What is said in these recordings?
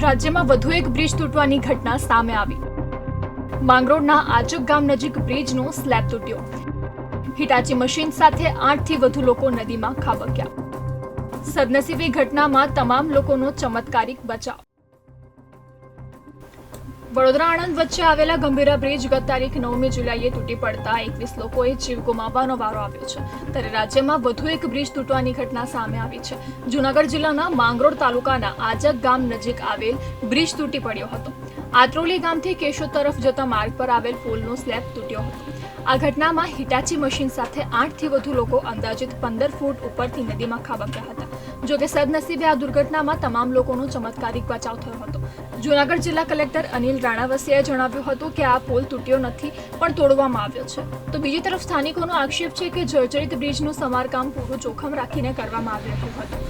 રાજ્યમાં વધુ એક બ્રિજ તૂટવાની ઘટના સામે આવી। માંગરોળના આજક ગામ નજીક બ્રિજનો સ્લેબ તૂટ્યો। હિટાચી મશીન સાથે 8 થી વધુ લોકો નદીમાં ખાબક્યા। સદનસીબે ઘટનામાં તમામ લોકોનો ચમત્કારિક બચાવ। વડોદરા આણંદ વચ્ચે આવેલા ગંભીરા બ્રિજ ગત તારીખ 9મી જુલાઈએ તૂટી પડતા 21 લોકોએ જીવ ગુમાવવાનો વારો આવ્યો છે। ત્યારે રાજ્યમાં વધુ એક બ્રિજ તૂટવાની ઘટના સામે આવી છે। જૂનાગઢ જિલ્લાના માંગરોળ તાલુકાના આજક ગામ નજીક આવેલ બ્રિજ તૂટી પડ્યો હતો। આત્રોલી ગામથી કેશોદ તરફ જતા માર્ગ પર આવેલ પુલનો સ્લેબ તૂટ્યો હતો। આ ઘટનામાં હિટાચી મશીન સાથે 8 થી વધુ લોકો અંદાજિત 15 ફૂટ ઉપરથી નદીમાં ખાબક્યા હતા। જોકે સદનસીબે આ દુર્ઘટનામાં તમામ લોકોનો ચમત્કારિક બચાવ થયો હતો। જૂનાગઢ જિલ્લા કલેક્ટર અનિલ રાણાવસિયાએ જણાવ્યું હતું કે આ પુલ તૂટ્યો નથી પણ તોડવામાં આવ્યો છે। તો બીજી તરફ સ્થાનિકોનો આક્ષેપ છે કે જર્જરિત બ્રિજનું સમારકામ પૂરું જોખમ રાખીને કરવામાં આવી રહ્યું હતું।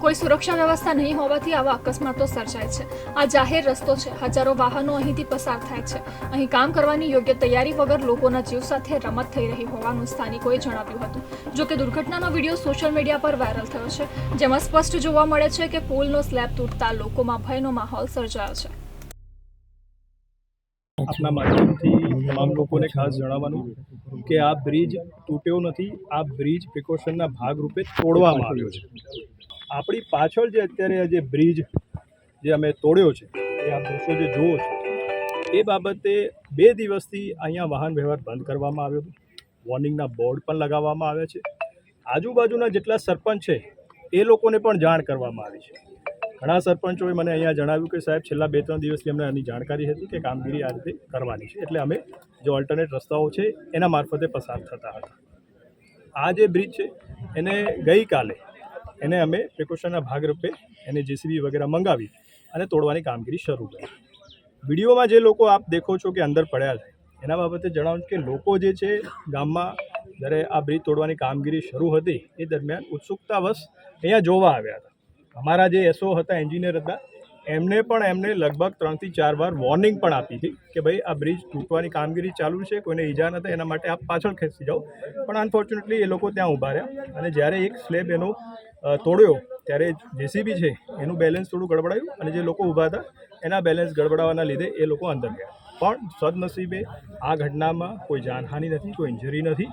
કોઈ સુરક્ષા વ્યવસ્થા નહીં હોવાથી આવા અકસ્માતો સર્જાય છે। આ જાહેર રસ્તો છે, હજારો વાહનો અહીંથી પસાર થાય છે। અહીં કામ કરવાની યોગ્ય તૈયારી વગર લોકોના જીવ સાથે રમત થઈ રહી હોવાનું સ્થાનિકોએ જણાવ્યું હતું। જોકે દુર્ઘટનાનો વિડીયો સોશિયલ મીડિયા પર વાયરલ થયો છે, જેમાં સ્પષ્ટ જોવા મળે છે કે પુલનો સ્લેબ તૂટતા લોકોમાં ભયનો માહોલ સર્જાયો છે। આપના માધ્યમથી તમામ લોકોને ખાસ જણાવવાનું કે આ બ્રિજ તૂટ્યો નથી, આ બ્રિજ પ્રિકોશનના ભાગરૂપે તોડવામાં આવ્યો છે। આપણી પાછળ જે અત્યારે જે બ્રિજ જે અમે તોડ્યો છે એ આપ દૃશ્યો જે જુઓ છો એ બાબતે 2 દિવસથી અહીંયા વાહન વ્યવહાર બંધ કરવામાં આવ્યો હતો। વોર્નિંગના બોર્ડ પણ લગાવવામાં આવ્યા છે। આજુબાજુના જેટલા સરપંચ છે એ લોકોને પણ જાણ કરવામાં આવી છે। ઘણા સરપંચોએ મને અહીંયા જણાવ્યું કે સાહેબ છેલ્લા 2-3 દિવસથી અમને આની જાણકારી હતી કે કામગીરી આ રીતે કરવાની છે, એટલે અમે જે ઓલ્ટરનેટ રસ્તાઓ છે એના મારફતે પસાર થતા હતા। આ જે બ્રિજ છે એને ગઈકાલે એને અમે પ્રિકોશનના ભાગરૂપે એને જેસીબી વગેરે મંગાવી અને તોડવાની કામગીરી શરૂ કરી। વિડીયોમાં જે લોકો આપ દેખો છો કે અંદર પડ્યા છે એના બાબતે જણાવું કે લોકો જે છે ગામમાં જ્યારે આ બ્રિજ તોડવાની કામગીરી શરૂ હતી એ દરમિયાન ઉત્સુકતાવશ અહીંયા જોવા આવ્યા હતા। અમારા જે એસઓ હતા, એન્જિનિયર હતા, એમને લગભગ 3 થી 4 વાર વોર્નિંગ પણ આપી હતી કે ભાઈ આ બ્રિજ તૂટવાની કામગીરી ચાલુ છે, કોઈને ઈજા ન થાય એના માટે આપ પાછળ ખેંચી જાઓ, પણ અનફોર્ચ્યુનેટલી એ લોકો ત્યાં ઊભા રહ્યા અને જ્યારે એક સ્લેબ એનો તોડ્યો ત્યારે જેસીબી છે એનું બેલેન્સ થોડું ગડબડાયું અને જે લોકો ઊભા હતા એના બેલેન્સ ગડબડાવાના લીધે એ લોકો અંદર ગયા। પણ સદનસીબે આ ઘટનામાં કોઈ જાનહાનિ નથી, કોઈ ઇન્જરી નથી।